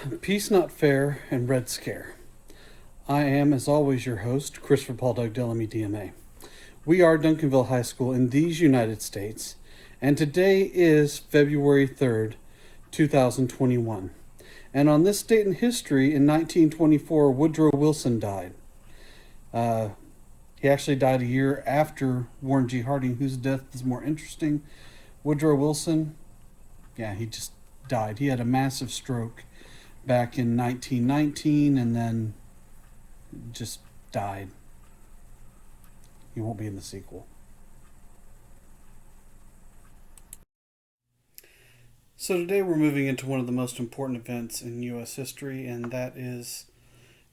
Peace Not Fair, and Red Scare. I am, as always, your host, Christopher Paul Doug Dellamy, DMA. We are Duncanville High School in these United States, and today is February 3rd, 2021. And on this date in history, in 1924, Woodrow Wilson died. He actually died a year after Warren G. Harding, whose death is more interesting. Woodrow Wilson, he just died. He had a massive stroke back in 1919 and then just died. He won't be in the sequel. So today we're moving into one of the most important events in U.S. history, and that is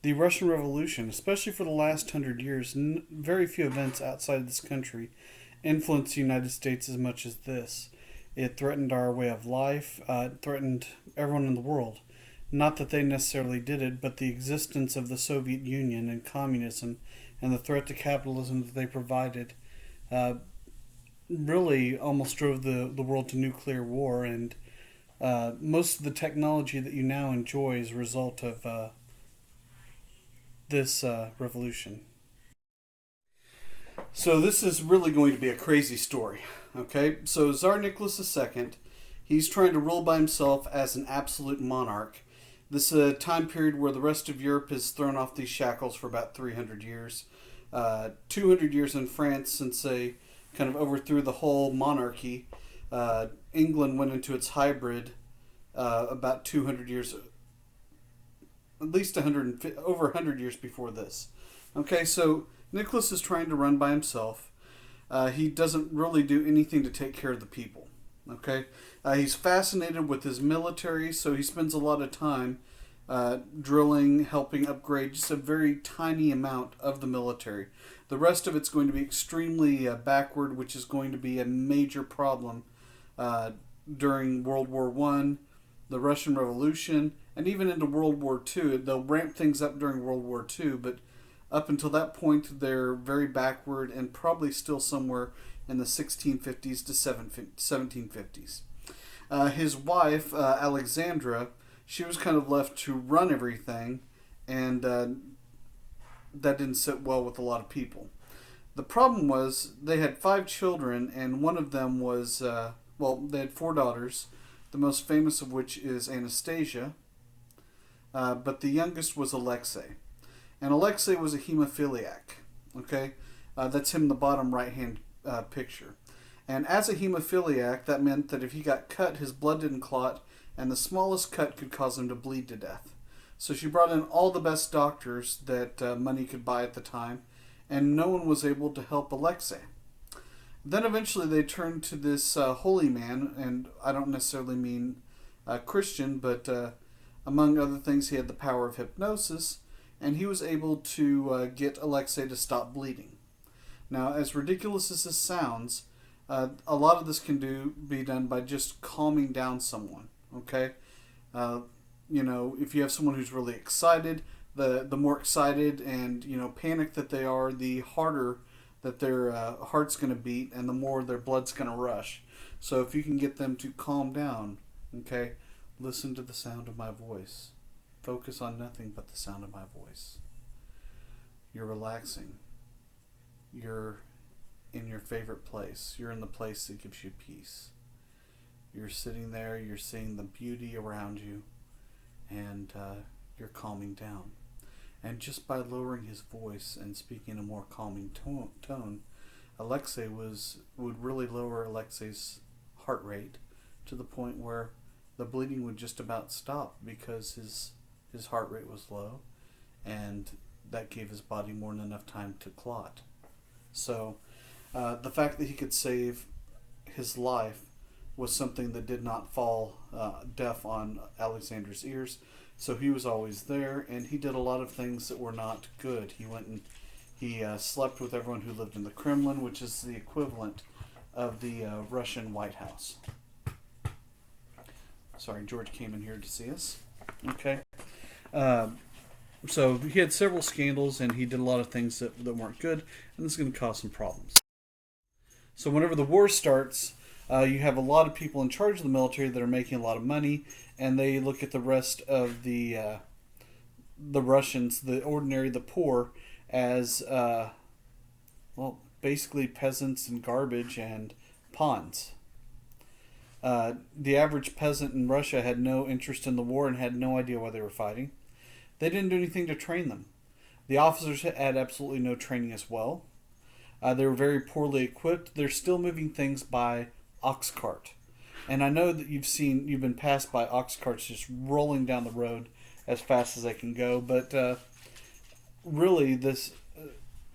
the Russian Revolution. Especially for the last 100 years, very few events outside this country influenced the United States as much as this. It threatened our way of life. It threatened everyone in the world. Not that they necessarily did it, but the existence of the Soviet Union and communism and the threat to capitalism that they provided really almost drove the world to nuclear war. And most of the technology that you now enjoy is a result of this revolution. So this is really going to be a crazy story. Okay, so Tsar Nicholas II, he's trying to rule by himself as an absolute monarch. This is a time period where the rest of Europe has thrown off these shackles for about 300 years. 200 years in France since they kind of overthrew the whole monarchy. England went into its hybrid about 200 years, at least over 100 years before this. Okay, so Nicholas is trying to run by himself. He doesn't really do anything to take care of the people. Okay, he's fascinated with his military, so he spends a lot of time drilling, helping upgrade just a very tiny amount of the military. The rest of it's going to be extremely backward, which is going to be a major problem during World War I, the Russian Revolution, and even into World War II. They'll ramp things up during World War II, but up until that point, they're very backward and probably still somewhere in the 1650s to 1750s. His wife, Alexandra, she was kind of left to run everything, and that didn't sit well with a lot of people. The problem was they had 5 children, and one of them was, they had 4 daughters, the most famous of which is Anastasia, but the youngest was Alexei. And Alexei was a hemophiliac, okay? That's him in the bottom right-hand picture. And as a hemophiliac, that meant that if he got cut, his blood didn't clot, and the smallest cut could cause him to bleed to death. So she brought in all the best doctors that money could buy at the time, and no one was able to help Alexei. Then eventually they turned to this holy man, and I don't necessarily mean Christian, but among other things, he had the power of hypnosis, and he was able to get Alexei to stop bleeding. Now, as ridiculous as this sounds, a lot of this can be done by just calming down someone. Okay, if you have someone who's really excited, the more excited and panicked that they are, the harder that their heart's going to beat, and the more their blood's going to rush. So if you can get them to calm down, okay, listen to the sound of my voice. Focus on nothing but the sound of my voice. You're relaxing. You're in your favorite place. You're in the place that gives you peace. You're sitting there, you're seeing the beauty around you, and you're calming down. And just by lowering his voice and speaking a more calming tone, Alexei would really lower Alexei's heart rate to the point where the bleeding would just about stop because his heart rate was low, and that gave his body more than enough time to clot. So the fact that he could save his life was something that did not fall deaf on Alexander's ears. So he was always there, and he did a lot of things that were not good. He went and he slept with everyone who lived in the Kremlin, which is the equivalent of the Russian White House. Sorry, George came in here to see us. Okay. So he had several scandals, and he did a lot of things that weren't good, and this is going to cause some problems. So whenever the war starts, You have a lot of people in charge of the military that are making a lot of money, and they look at the rest of the Russians, the poor, as well, basically peasants and garbage and pawns. The average peasant in Russia had no interest in the war and had no idea why they were fighting. They didn't do anything to train them. The officers had absolutely no training as well. They were very poorly equipped. They're still moving things by ox cart. And I know that you've been passed by ox carts just rolling down the road as fast as they can go. But really,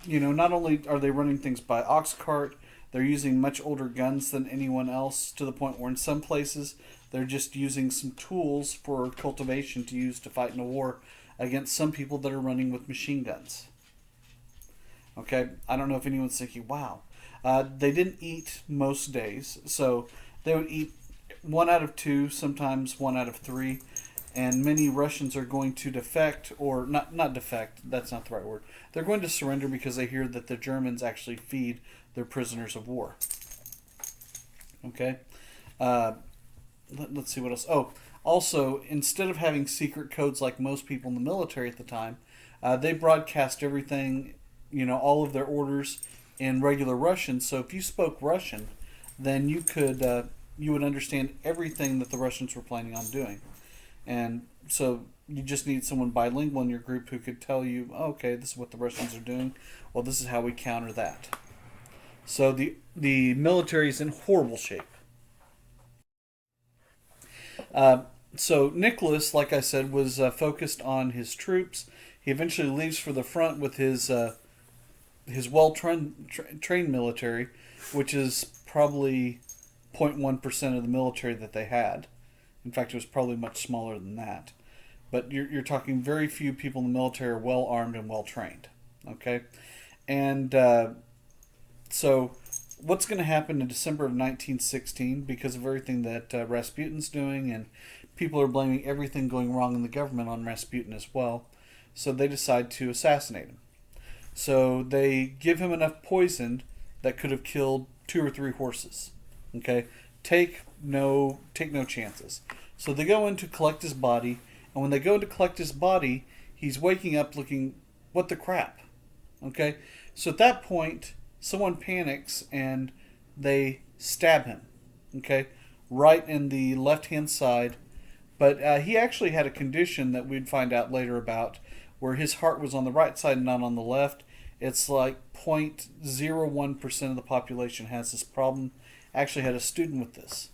not only are they running things by ox cart, they're using much older guns than anyone else, to the point where in some places they're just using some tools for cultivation to use to fight in a war against some people that are running with machine guns. Okay, I don't know if anyone's thinking, wow. They didn't eat most days, so they would eat 1 out of 2, sometimes 1 out of 3, and many Russians are going to defect, or not defect, that's not the right word. They're going to surrender because they hear that the Germans actually feed their prisoners of war. Okay, let's see what else. Oh, also, instead of having secret codes like most people in the military at the time, they broadcast everything, all of their orders in regular Russian. So if you spoke Russian, then you would understand everything that the Russians were planning on doing. And so you just need someone bilingual in your group who could tell you, oh, okay, this is what the Russians are doing. Well, this is how we counter that. So the military is in horrible shape. So Nicholas, like I said, was focused on his troops. He eventually leaves for the front with his well-trained military, which is probably 0.1% of the military that they had. In fact, it was probably much smaller than that. But you're talking very few people in the military are well-armed and well-trained. Okay? And so what's going to happen in December of 1916, because of everything that Rasputin's doing, and people are blaming everything going wrong in the government on Rasputin as well, so they decide to assassinate him. So they give him enough poison that could have killed 2 or 3 horses. Okay? Take no chances. So they go in to collect his body, and when they go in to collect his body, he's waking up looking, what the crap? Okay? So at that point, someone panics and they stab him. Okay? Right in the left-hand side. But he actually had a condition that we'd find out later about, where his heart was on the right side and not on the left. It's like 0.01% of the population has this problem. Actually had a student with this.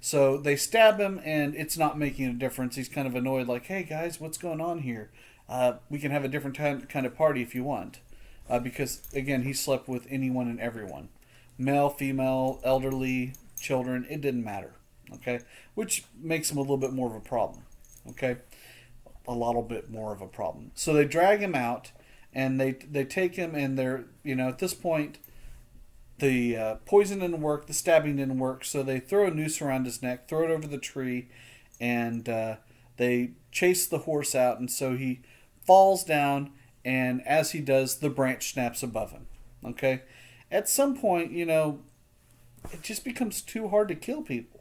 So they stab him, and it's not making a difference. He's kind of annoyed, like, hey guys, what's going on here? We can have a different kind of party if you want. Because, again, he slept with anyone and everyone. Male, female, elderly, children, it didn't matter. Okay? Which makes him a little bit more of a problem. Okay? A little bit more of a problem. So they drag him out, and they take him, and they're, at this point, the poison didn't work, the stabbing didn't work, so they throw a noose around his neck, throw it over the tree, and they chase the horse out, and so he falls down, and as he does, the branch snaps above him. Okay? At some point, it just becomes too hard to kill people.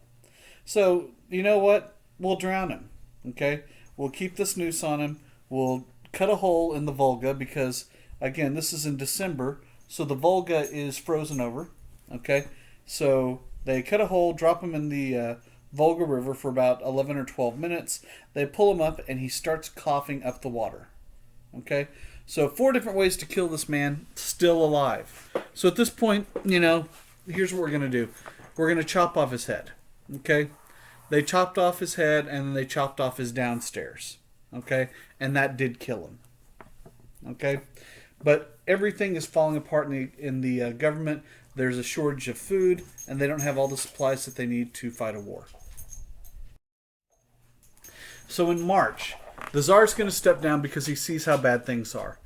So, you know what? We'll drown him. Okay? We'll keep this noose on him. We'll cut a hole in the Volga because, again, this is in December, so the Volga is frozen over. Okay? So they cut a hole, drop him in the Volga River for about 11 or 12 minutes. They pull him up, and he starts coughing up the water. Okay? So 4 different ways to kill this man, still alive. So at this point, here's what we're going to do. We're going to chop off his head. Okay? They chopped off his head, and then they chopped off his downstairs. Okay? And that did kill him. Okay? But everything is falling apart in the government. There's a shortage of food, and they don't have all the supplies that they need to fight a war. So in March, the Tsar's going to step down because he sees how bad things are.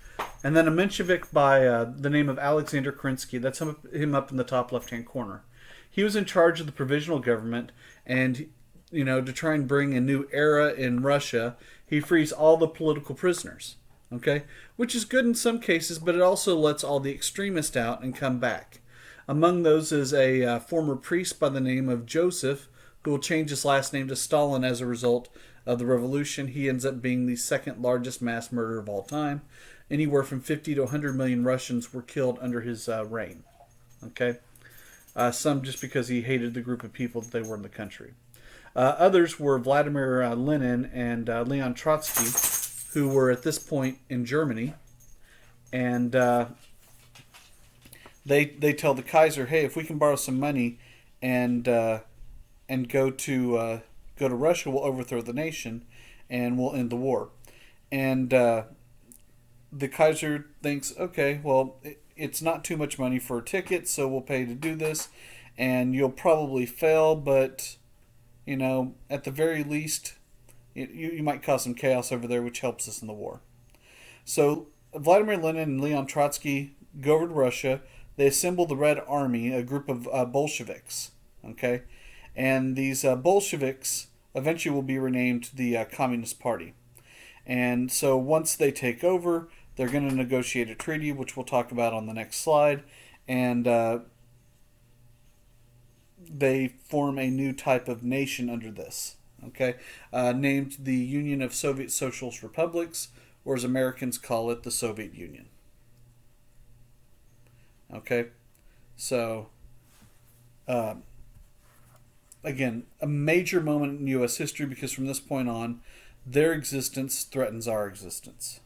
And then a Menshevik by the name of Alexander Kerensky, that's him up in the top left-hand corner. He was in charge of the provisional government, and, to try and bring a new era in Russia, he frees all the political prisoners. Okay? Which is good in some cases, but it also lets all the extremists out and come back. Among those is a former priest by the name of Joseph, who will change his last name to Stalin as a result of the revolution. He ends up being the second largest mass murderer of all time. Anywhere from 50 to 100 million Russians were killed under his reign. Okay, some just because he hated the group of people that they were in the country. Others were Vladimir Lenin and Leon Trotsky, who were at this point in Germany, and they tell the Kaiser, "Hey, if we can borrow some money and go to Russia, we'll overthrow the nation, and we'll end the war." And the Kaiser thinks, "Okay, well, it's not too much money for a ticket, so we'll pay to do this, and you'll probably fail, but at the very least, you might cause some chaos over there, which helps us in the war." So Vladimir Lenin and Leon Trotsky go over to Russia. They assemble the Red Army, a group of Bolsheviks. Okay, and these Bolsheviks eventually will be renamed the Communist Party. And so once they take over, they're going to negotiate a treaty, which we'll talk about on the next slide, and they form a new type of nation under this. Okay, named the Union of Soviet Socialist Republics, or as Americans call it, the Soviet Union. Okay, so again, a major moment in U.S. history, because from this point on, their existence threatens our existence.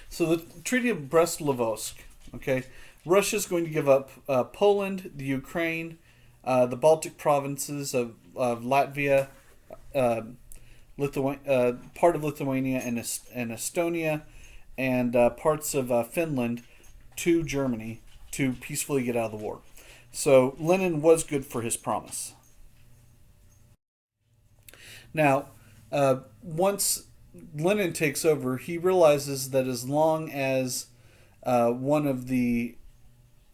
So the Treaty of Brest-Litovsk. Okay, Russia is going to give up Poland, the Ukraine, the Baltic provinces of Latvia, part of Lithuania and Estonia, and parts of Finland to Germany to peacefully get out of the war. So Lenin was good for his promise. Now, once Lenin takes over, he realizes that as long as one of the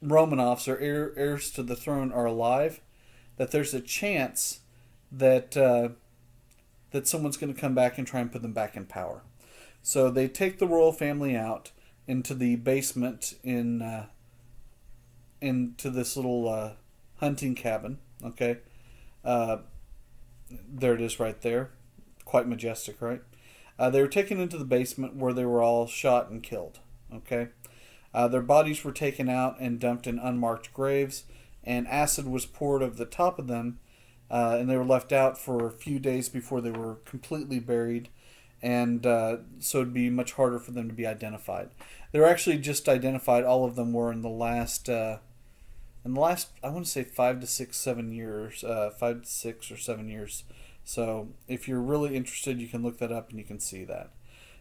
Romanovs, or heirs to the throne, are alive, that there's a chance that that someone's going to come back and try and put them back in power. So they take the royal family out into the basement into this little hunting cabin. Okay, there it is right there, quite majestic, right? They were taken into the basement where they were all shot and killed. Okay, their bodies were taken out and dumped in unmarked graves, and acid was poured over the top of them, and they were left out for a few days before they were completely buried. And so it'd be much harder for them to be identified. They were actually just identified. All of them were in the last I want to say 5 to 6, 7 years, 5 to 6 or 7 years. So if you're really interested, you can look that up and you can see that.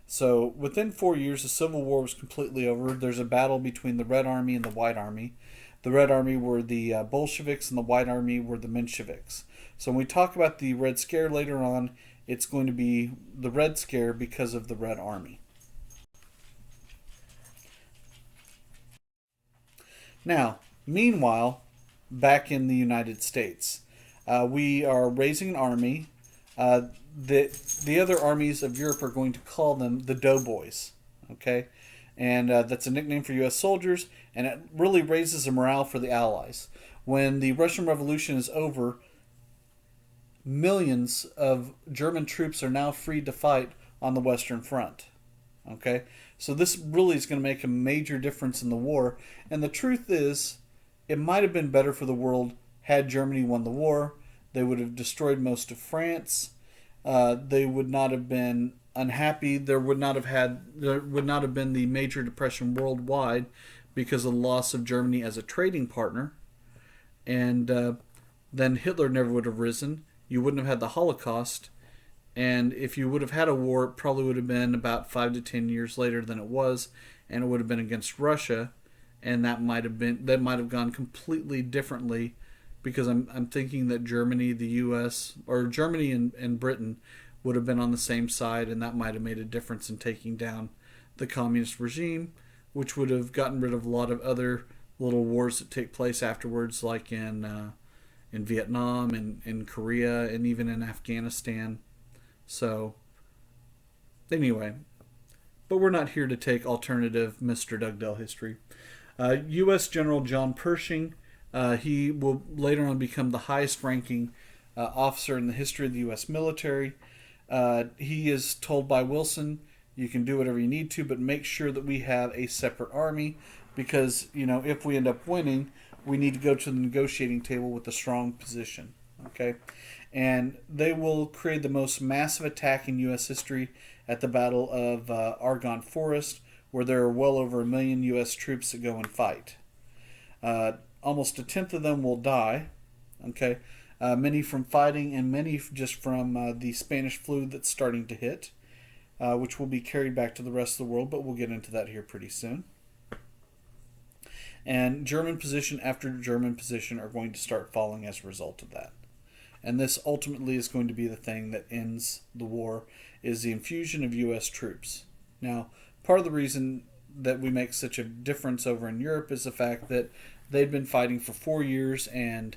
So within 4 years, the Civil War was completely over. There's a battle between the Red Army and the White Army. The Red Army were the Bolsheviks, and the White Army were the Mensheviks. So when we talk about the Red Scare later on, it's going to be the Red Scare because of the Red Army. Now, meanwhile, back in the United States, we are raising an army. The other armies of Europe are going to call them the Doughboys. Okay, and that's a nickname for U.S. soldiers, and it really raises the morale for the Allies. When the Russian Revolution is over, millions of German troops are now free to fight on the Western Front. Okay, so this really is going to make a major difference in the war. And the truth is, it might have been better for the world had Germany won the war. They would have destroyed most of France. They would not have been unhappy. There would not have been the major depression worldwide because of the loss of Germany as a trading partner. And then Hitler never would have risen. You wouldn't have had the Holocaust, and if you would have had a war, it probably would have been about 5 to 10 years later than it was, and it would have been against Russia, and that might have gone completely differently, because I'm thinking that Germany, the U.S., or Germany and Britain would have been on the same side, and that might have made a difference in taking down the communist regime, which would have gotten rid of a lot of other little wars that take place afterwards, like in Vietnam and in Korea and even in Afghanistan. So, anyway, but we're not here to take alternative Mr. Dugdale history. U.S. General John Pershing, he will later on become the highest ranking officer in the history of the U.S. military. He is told by Wilson, you can do whatever you need to, but make sure that we have a separate army because, if we end up winning, we need to go to the negotiating table with a strong position. Okay? And they will create the most massive attack in U.S. history at the Battle of Argonne Forest, where there are well over 1 million U.S. troops that go and fight. Almost a tenth of them will die. Okay? Many from fighting and many just from the Spanish flu that's starting to hit, which will be carried back to the rest of the world, but we'll get into that here pretty soon. And German position after German position are going to start falling as a result of that. And this ultimately is going to be the thing that ends the war, is the infusion of U.S. troops. Now, part of the reason that we make such a difference over in Europe is the fact that they'd been fighting for 4 years and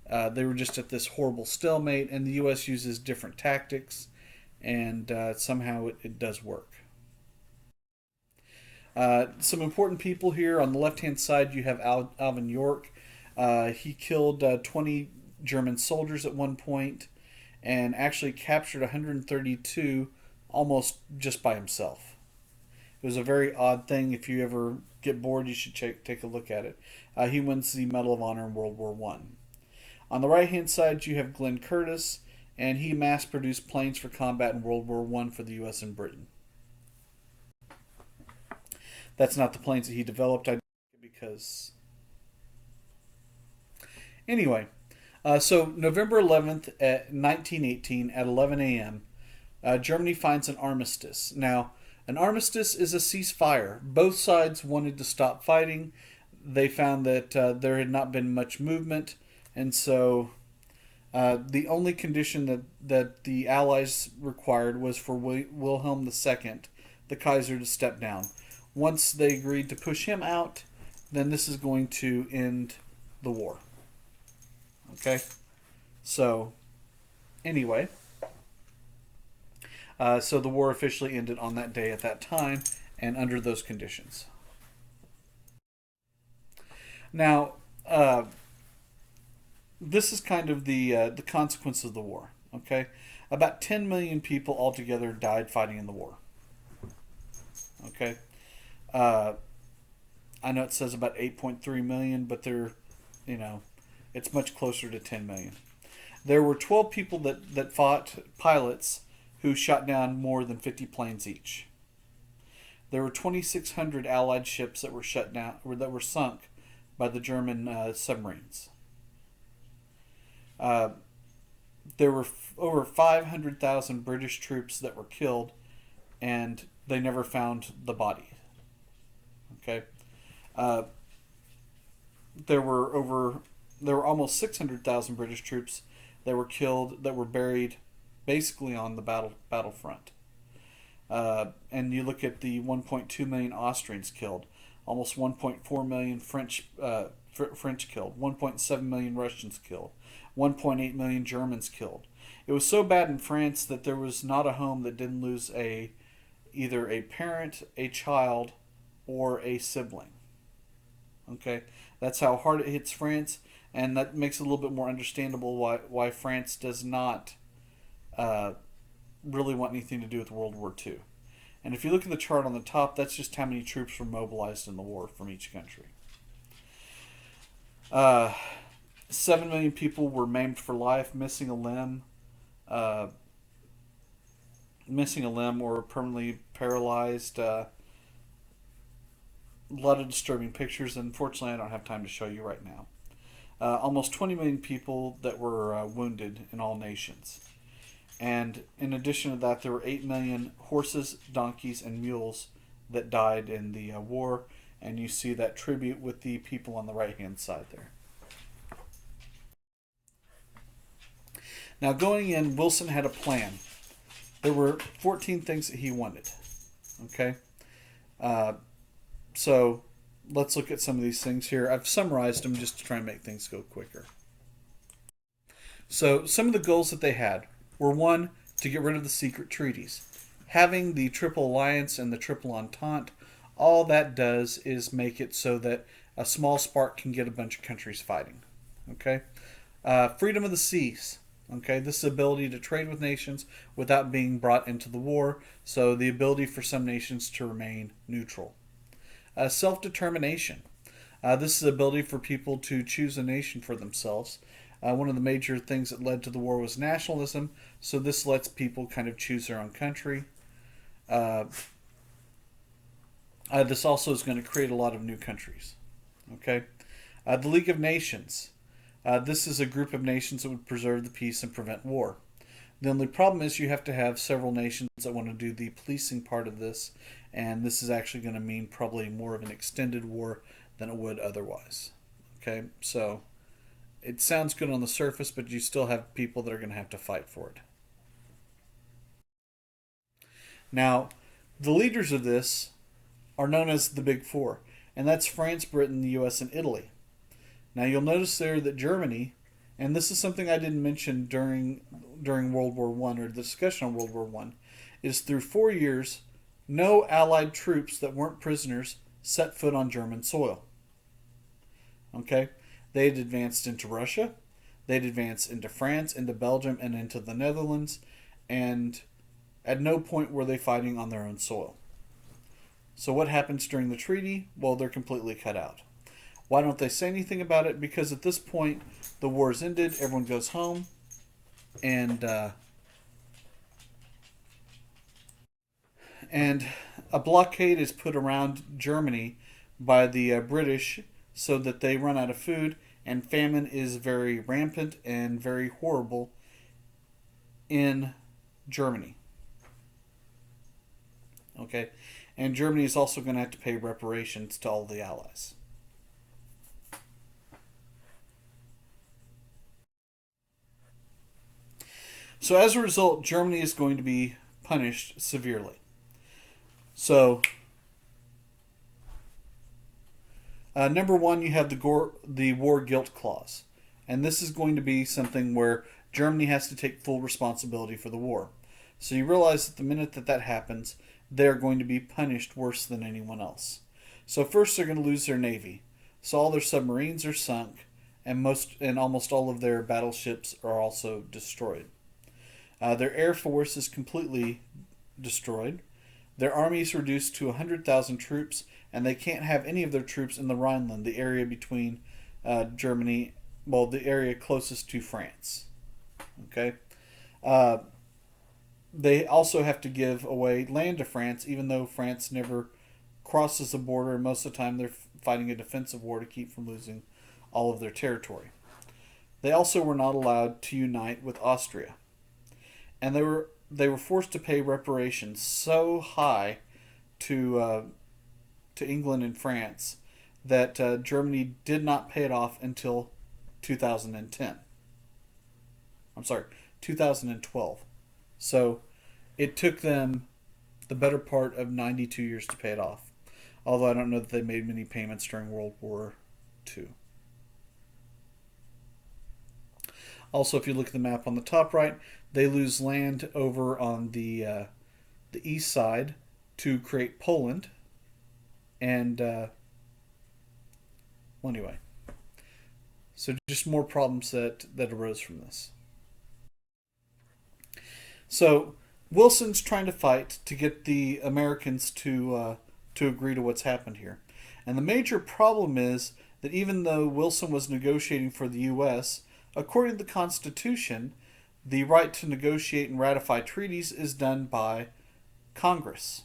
they were just at this horrible stalemate, and the U.S. uses different tactics, and somehow it does work. Some important people here. On the left-hand side, you have Alvin York. He killed 20 German soldiers at one point and actually captured 132 almost just by himself. It was a very odd thing. If you ever get bored, you should take a look at it. He wins the Medal of Honor in World War I. On the right-hand side, you have Glenn Curtis, and he mass-produced planes for combat in World War I for the U.S. and Britain. That's not the planes that he developed, because... Anyway, so November 11th, 1918, at 11 a.m., Germany finds an armistice. Now, an armistice is a ceasefire. Both sides wanted to stop fighting. They found that there had not been much movement, and so the only condition that the Allies required was for Wilhelm II, the Kaiser, to step down. Once they agreed to push him out, then this is going to end the war. Okay? So, anyway. So the war officially ended on that day at that time and under those conditions. Now, this is kind of the consequence of the war. Okay? About 10 million people altogether died fighting in the war. Okay? I know it says about 8.3 million, but it's much closer to 10 million. There were 12 people that fought, pilots, who shot down more than 50 planes each. There were 2,600 Allied ships that were shut down, or that were sunk by the German submarines. There were over 500,000 British troops that were killed, and they never found the body. Okay, there were almost 600,000 British troops that were killed, that were buried, basically on the battlefront. And you look at the 1.2 million Austrians killed, almost 1.4 million French killed, 1.7 million Russians killed, 1.8 million Germans killed. It was so bad in France that there was not a home that didn't lose either a parent, a child, or a sibling. Okay, that's how hard it hits France, and that makes it a little bit more understandable why France does not really want anything to do with World War II. And if you look at the chart on the top, that's just how many troops were mobilized in the war from each country. 7 million people were maimed for life, missing a limb, or permanently paralyzed. A lot of disturbing pictures. Unfortunately, I don't have time to show you right now. Almost 20 million people that were wounded in all nations. And in addition to that, there were 8 million horses, donkeys, and mules that died in the war. And you see that tribute with the people on the right-hand side there. Now, going in, Wilson had a plan. There were 14 things that he wanted. Okay? So, let's look at some of these things here. I've summarized them just to try and make things go quicker. So, some of the goals that they had were, 1, to get rid of the secret treaties. Having the Triple Alliance and the Triple Entente all that does is make it so that a small spark can get a bunch of countries fighting. Okay, freedom of the seas. Okay, this is the ability to trade with nations without being brought into the war. So the ability for some nations to remain neutral. Self-determination. This is the ability for people to choose a nation for themselves. One of the major things that led to the war was nationalism, so this lets people kind of choose their own country. Uh, this also is going to create a lot of new countries. Okay, the League of Nations. This is a group of nations that would preserve the peace and prevent war. The only problem is you have to have several nations that want to do the policing part of this, and this is actually going to mean probably more of an extended war than it would otherwise. Okay, so it sounds good on the surface, but you still have people that are going to have to fight for it. Now, the leaders of this are known as the Big Four, and that's France, Britain, the US, and Italy. Now, you'll notice there that Germany, and this is something I didn't mention during World War One or the discussion on World War One, is through 4 years, no Allied troops that weren't prisoners set foot on German soil. Okay, they'd advanced into Russia, they'd advanced into France, into Belgium, and into the Netherlands, and at no point were they fighting on their own soil. So what happens during the treaty? Well, they're completely cut out. Why don't they say anything about it? Because at this point, the war's ended, everyone goes home, and a blockade is put around Germany by the British so that they run out of food, and famine is very rampant and very horrible in Germany. Okay, and Germany is also going to have to pay reparations to all the Allies. So as a result, Germany is going to be punished severely. So, number one, you have the war guilt clause. And this is going to be something where Germany has to take full responsibility for the war. So you realize that the minute that happens, they're going to be punished worse than anyone else. So first they're going to lose their navy. So all their submarines are sunk, and almost all of their battleships are also destroyed. Their air force is completely destroyed. Their army is reduced to 100,000 troops, and they can't have any of their troops in the Rhineland, the area between Germany, well, the area closest to France. Okay? They also have to give away land to France, even though France never crosses the border, and most of the time they're fighting a defensive war to keep from losing all of their territory. They also were not allowed to unite with Austria. And they were forced to pay reparations so high to England and France that Germany did not pay it off until 2010. I'm sorry, 2012. So it took them the better part of 92 years to pay it off. Although I don't know that they made many payments during World War II. Also, if you look at the map on the top right, they lose land over on the east side to create Poland. And, well, anyway. So just more problems that arose from this. So Wilson's trying to fight to get the Americans to agree to what's happened here. And the major problem is that even though Wilson was negotiating for the U.S., according to the Constitution, the right to negotiate and ratify treaties is done by Congress.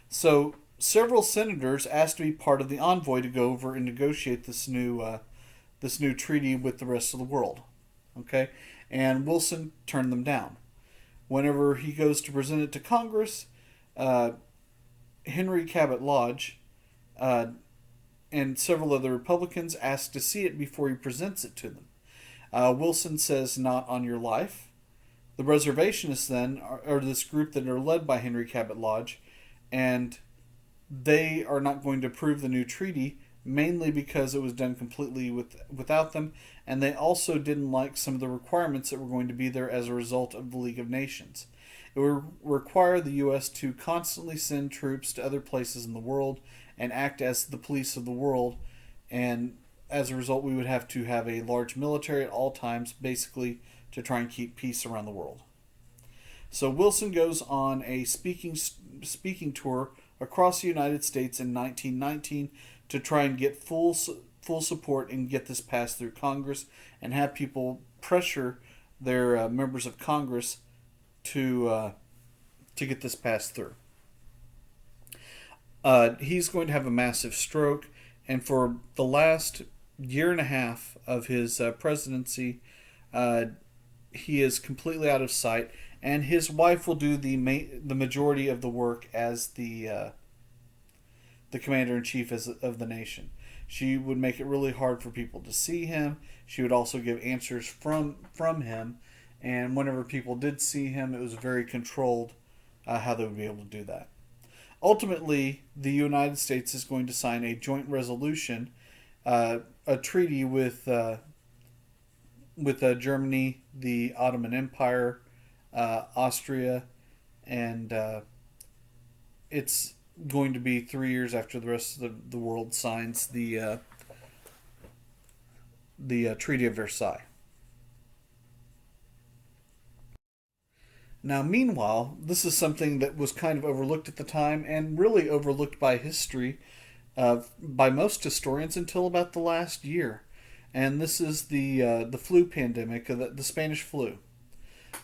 So several senators asked to be part of the envoy to go over and negotiate this new treaty with the rest of the world. Okay, and Wilson turned them down. Whenever he goes to present it to Congress, Henry Cabot Lodge and several other Republicans ask to see it before he presents it to them. Wilson says, "Not on your life." The reservationists then are this group that are led by Henry Cabot Lodge, and they are not going to approve the new treaty. mainly because it was done completely without them, and they also didn't like some of the requirements that were going to be there as a result of the League of Nations. It would require the U.S. to constantly send troops to other places in the world and act as the police of the world, and as a result, we would have to have a large military at all times, basically to try and keep peace around the world. So Wilson goes on a speaking tour across the United States in 1919 to try and get full support and get this passed through Congress and have people pressure their members of Congress to get this passed through. He's going to have a massive stroke, and for the last year and a half of his presidency, he is completely out of sight, and his wife will do the majority of the work as the commander in chief of the nation. She would make it really hard for people to see him. She would also give answers from him, and whenever people did see him, it was very controlled how they would be able to do that. Ultimately, the United States is going to sign a joint resolution, a treaty with Germany, the Ottoman Empire, Austria, and it's going to be 3 years after the rest of the world signs the Treaty of Versailles. Now, meanwhile, this is something that was kind of overlooked at the time and really overlooked by history, by most historians until about the last year. And this is the flu pandemic, the Spanish flu.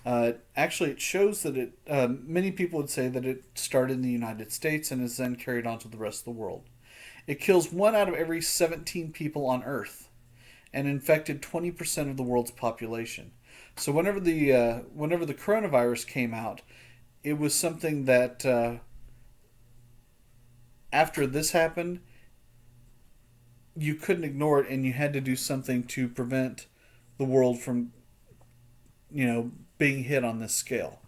Actually, it shows that many people would say that it started in the United States and is then carried on to the rest of the world. It kills 1 out of every 17 people on Earth and infected 20% of the world's population. So whenever the coronavirus came out, it was something that after this happened, you couldn't ignore it, and you had to do something to prevent the world from, being hit on this scale.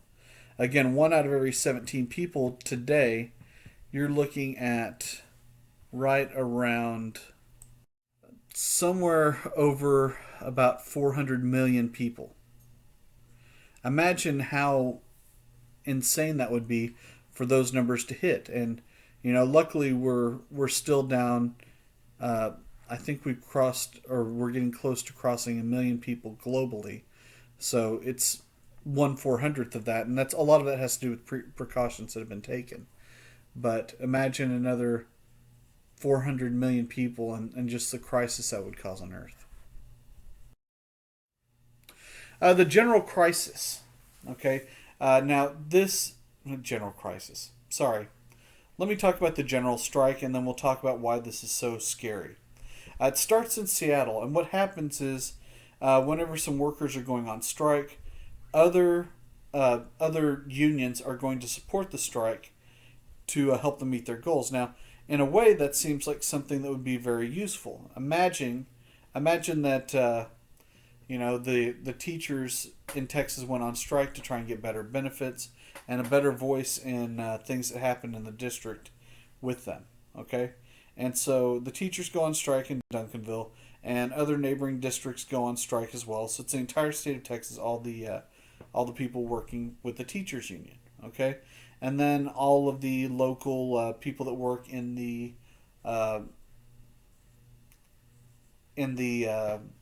Again, 1 out of every 17 people today, you're looking at right around somewhere over about 400 million people. Imagine how insane that would be for those numbers to hit. And luckily we're still down. I think we've crossed, or we're getting close to crossing 1 million people globally. So it's 1/400th of that, and that's a lot of that has to do with precautions that have been taken. But imagine another 400 million people and just the crisis that would cause on Earth. The general crisis. Okay. Now this general crisis. Sorry. Let me talk about the general strike, and then we'll talk about why this is so scary. It starts in Seattle, and what happens is whenever some workers are going on strike, other unions are going to support the strike to help them meet their goals. Now, in a way, that seems like something that would be very useful. Imagine that the teachers in Texas went on strike to try and get better benefits and a better voice in things that happen in the district with them. Okay, and so the teachers go on strike in Duncanville, and other neighboring districts go on strike as well. So it's the entire state of Texas, all the people working with the teachers union. Okay, and then all of the local people that work in the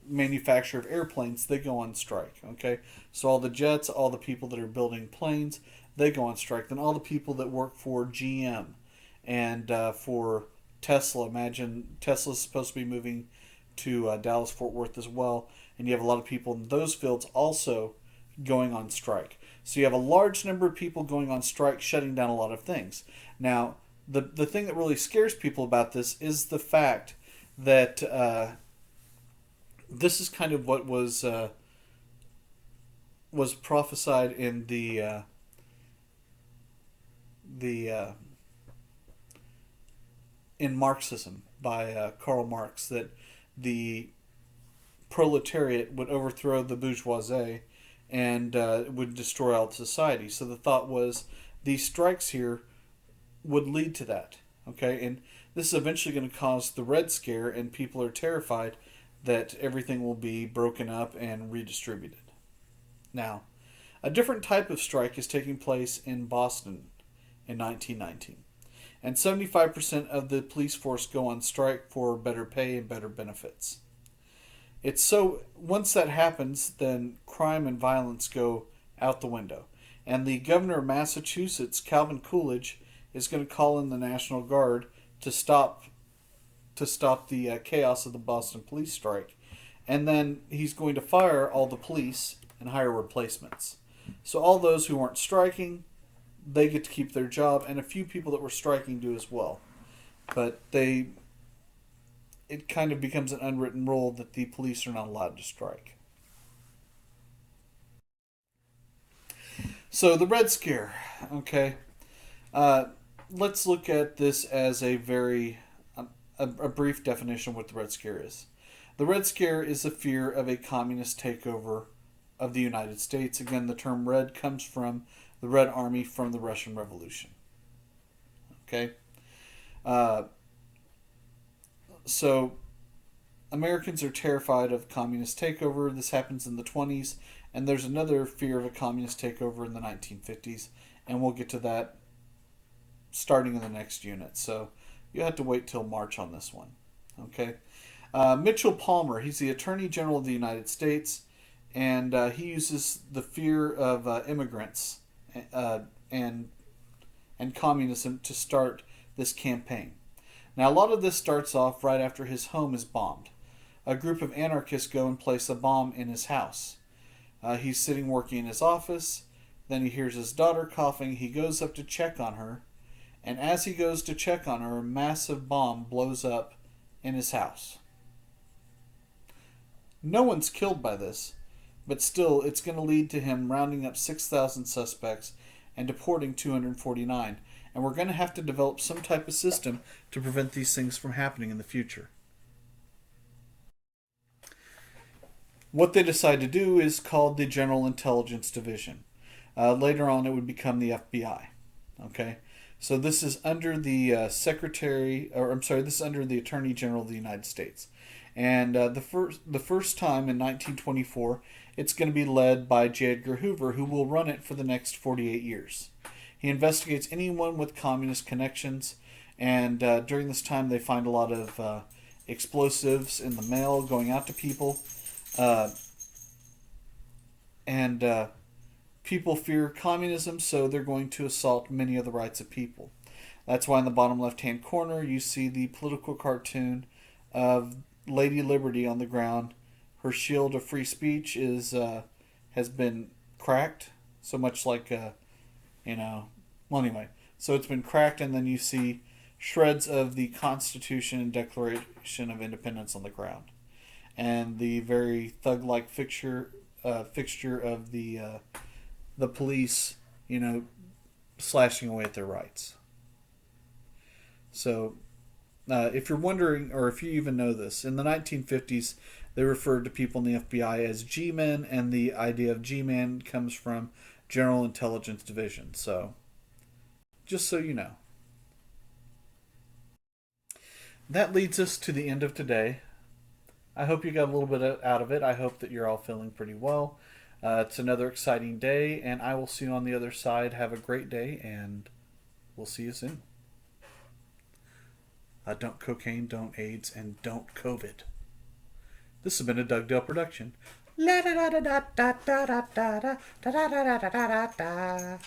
manufacture of airplanes, they go on strike. Okay, so all the jets, all the people that are building planes, they go on strike. Then all the people that work for GM and for Tesla, imagine Tesla's supposed to be moving to Dallas Fort Worth as well, and you have a lot of people in those fields also going on strike. So you have a large number of people going on strike, shutting down a lot of things. Now, the thing that really scares people about this is the fact that this is kind of what was prophesied in in Marxism by Karl Marx, that the proletariat would overthrow the bourgeoisie and would destroy all society. So the thought was these strikes here would lead to that. Okay, and this is eventually going to cause the Red Scare, and people are terrified that everything will be broken up and redistributed. Now, a different type of strike is taking place in Boston in 1919, and 75% of the police force go on strike for better pay and better benefits. It's so once that happens, then crime and violence go out the window. And the governor of Massachusetts, Calvin Coolidge, is going to call in the National Guard to stop the chaos of the Boston police strike. And then he's going to fire all the police and hire replacements. So all those who weren't striking, they get to keep their job, and a few people that were striking do as well. But it kind of becomes an unwritten rule that the police are not allowed to strike. So the Red Scare, okay. Let's look at this as a brief definition of what the Red Scare is. The Red Scare is the fear of a communist takeover of the United States. Again, the term red comes from the Red Army from the Russian Revolution. Okay? So, Americans are terrified of communist takeover. This happens in the 20s, and there's another fear of a communist takeover in the 1950s, and we'll get to that starting in the next unit. So, you have to wait till March on this one. Okay? Mitchell Palmer, he's the Attorney General of the United States, and he uses the fear of immigrants and communism to start this campaign. Now, a lot of this starts off right after his home is bombed. A group of anarchists go and place a bomb in his house. He's sitting working in his office. Then he hears his daughter coughing. He goes up to check on her. And as he goes to check on her, a massive bomb blows up in his house. No one's killed by this, but still, it's going to lead to him rounding up 6,000 suspects and deporting 249. And we're going to have to develop some type of system to prevent these things from happening in the future. What they decide to do is called the General Intelligence Division. Later on, it would become the FBI. Okay, so this is under the this is under the Attorney General of the United States. And the first time in 1924, it's going to be led by J. Edgar Hoover, who will run it for the next 48 years. He investigates anyone with communist connections, and during this time they find a lot of explosives in the mail going out to people. And people fear communism, so they're going to assault many of the rights of people. That's why in the bottom left-hand corner you see the political cartoon of Lady Liberty on the ground. Her shield of free speech has been cracked, so much like well, anyway, so it's been cracked, and then you see shreds of the Constitution and Declaration of Independence on the ground, and the very thug-like fixture of the police, slashing away at their rights. So, if you're wondering, or if you even know this, in the 1950s, they referred to people in the FBI as G-men, and the idea of G-man comes from General Intelligence Division. So, just so you know. That leads us to the end of today. I hope you got a little bit out of it. I hope that you're all feeling pretty well. It's another exciting day, and I will see you on the other side. Have a great day, and we'll see you soon. Don't cocaine, don't AIDS, and don't COVID. This has been a Doug Dale production. La da da da da da da da da da da da da da da.